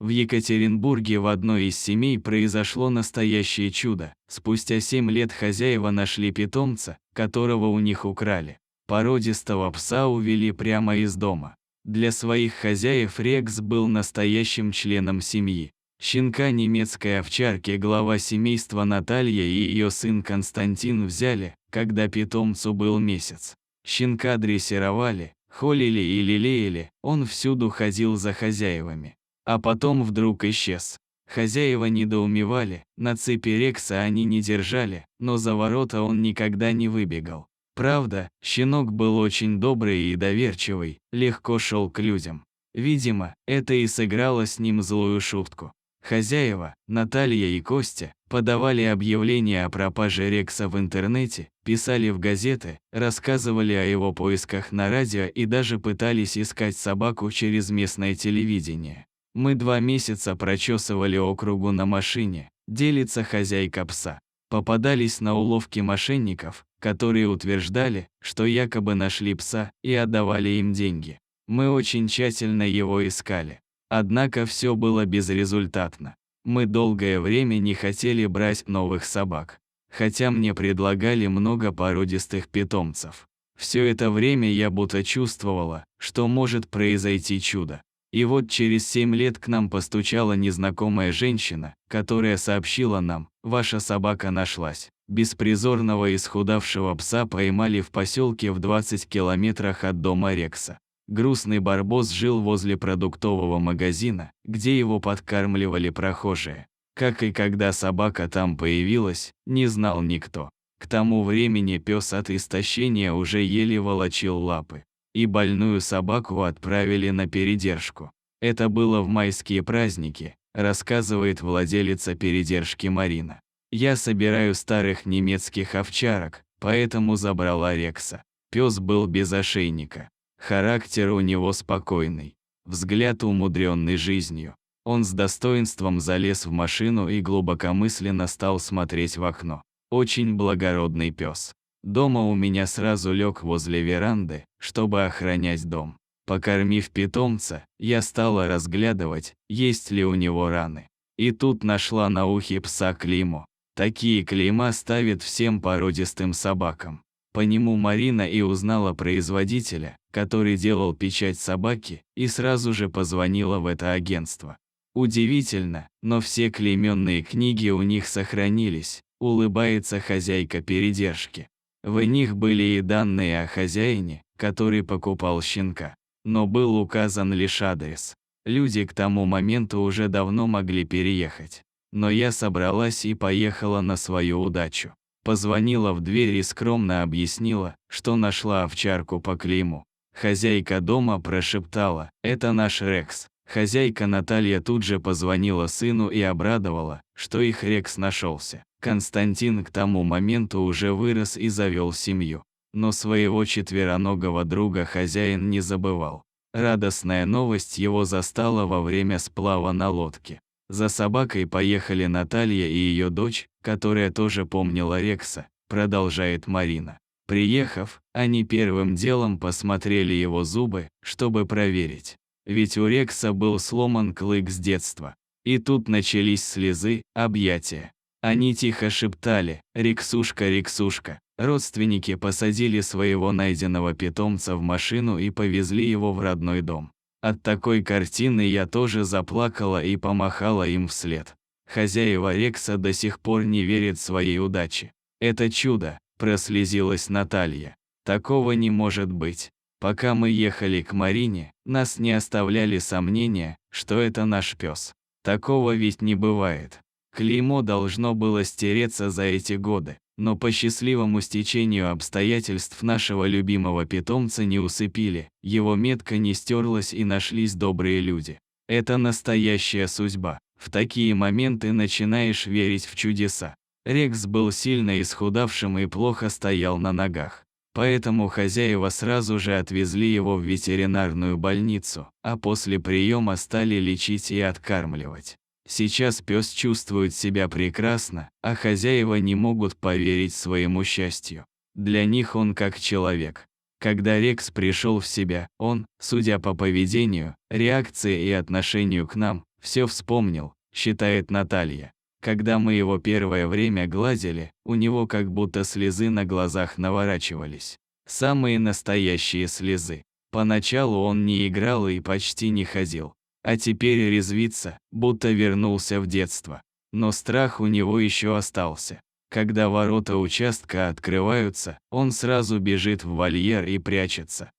В Екатеринбурге в одной из семей произошло настоящее чудо. Спустя 7 лет хозяева нашли питомца, которого у них украли. Породистого пса увели прямо из дома. Для своих хозяев Рекс был настоящим членом семьи. Щенка немецкой овчарки глава семейства Наталья и ее сын Константин взяли, когда питомцу был месяц. Щенка дрессировали, холили и лелеяли, он всюду ходил за хозяевами. А потом вдруг исчез. Хозяева недоумевали, на цепи Рекса они не держали, но за ворота он никогда не выбегал. Правда, щенок был очень добрый и доверчивый, легко шел к людям. Видимо, это и сыграло с ним злую шутку. Хозяева, Наталья и Костя, подавали объявления о пропаже Рекса в интернете, писали в газеты, рассказывали о его поисках на радио и даже пытались искать собаку через местное телевидение. Мы 2 месяца прочесывали округу на машине, делится хозяйка пса. Попадались на уловки мошенников, которые утверждали, что якобы нашли пса и отдавали им деньги. Мы очень тщательно его искали. Однако все было безрезультатно. Мы долгое время не хотели брать новых собак, хотя мне предлагали много породистых питомцев. Все это время я будто чувствовала, что может произойти чудо. И вот через 7 лет к нам постучала незнакомая женщина, которая сообщила нам: ваша собака нашлась. Беспризорного исхудавшего пса поймали в поселке в 20 километрах от дома Рекса. Грустный барбос жил возле продуктового магазина, где его подкармливали прохожие. Как и когда собака там появилась, не знал никто. К тому времени пес от истощения уже еле волочил лапы. И больную собаку отправили на передержку. Это было в майские праздники, рассказывает владелица передержки Марина. Я собираю старых немецких овчарок, поэтому забрала Рекса. Пес был без ошейника. Характер у него спокойный, взгляд умудренный жизнью. Он с достоинством залез в машину и глубокомысленно стал смотреть в окно. Очень благородный пес. Дома у меня сразу лег возле веранды, чтобы охранять дом. Покормив питомца, я стала разглядывать, есть ли у него раны. И тут нашла на ухе пса клеймо. Такие клейма ставят всем породистым собакам. По нему Марина и узнала производителя, который делал печать собаки, и сразу же позвонила в это агентство. Удивительно, но все клейменные книги у них сохранились, улыбается хозяйка передержки. В них были и данные о хозяине, который покупал щенка. Но был указан лишь адрес. Люди к тому моменту уже давно могли переехать. Но я собралась и поехала на свою удачу. Позвонила в дверь и скромно объяснила, что нашла овчарку по клейму. Хозяйка дома прошептала: «Это наш Рекс». Хозяйка Наталья тут же позвонила сыну и обрадовала, что их Рекс нашелся. Константин к тому моменту уже вырос и завел семью. Но своего четвероногого друга хозяин не забывал. Радостная новость его застала во время сплава на лодке. За собакой поехали Наталья и ее дочь, которая тоже помнила Рекса, продолжает Марина. Приехав, они первым делом посмотрели его зубы, чтобы проверить. Ведь у Рекса был сломан клык с детства. И тут начались слезы, объятия. Они тихо шептали: «Рексушка, Рексушка». Родственники посадили своего найденного питомца в машину и повезли его в родной дом. От такой картины я тоже заплакала и помахала им вслед. Хозяева Рекса до сих пор не верят своей удаче. «Это чудо», – прослезилась Наталья. «Такого не может быть». Пока мы ехали к Марине, нас не оставляли сомнения, что это наш пес. Такого ведь не бывает. Клеймо должно было стереться за эти годы, но по счастливому стечению обстоятельств нашего любимого питомца не усыпили, его метка не стерлась и нашлись добрые люди. Это настоящая судьба. В такие моменты начинаешь верить в чудеса. Рекс был сильно исхудавшим и плохо стоял на ногах. Поэтому хозяева сразу же отвезли его в ветеринарную больницу, а после приема стали лечить и откармливать. Сейчас пес чувствует себя прекрасно, а хозяева не могут поверить своему счастью. Для них он как человек. Когда Рекс пришел в себя, он, судя по поведению, реакции и отношению к нам, Все вспомнил, считает Наталья. Когда мы его первое время гладили, у него как будто слезы на глазах наворачивались. Самые настоящие слезы. Поначалу он не играл и почти не ходил. А теперь резвится, будто вернулся в детство. Но страх у него еще остался. Когда ворота участка открываются, он сразу бежит в вольер и прячется.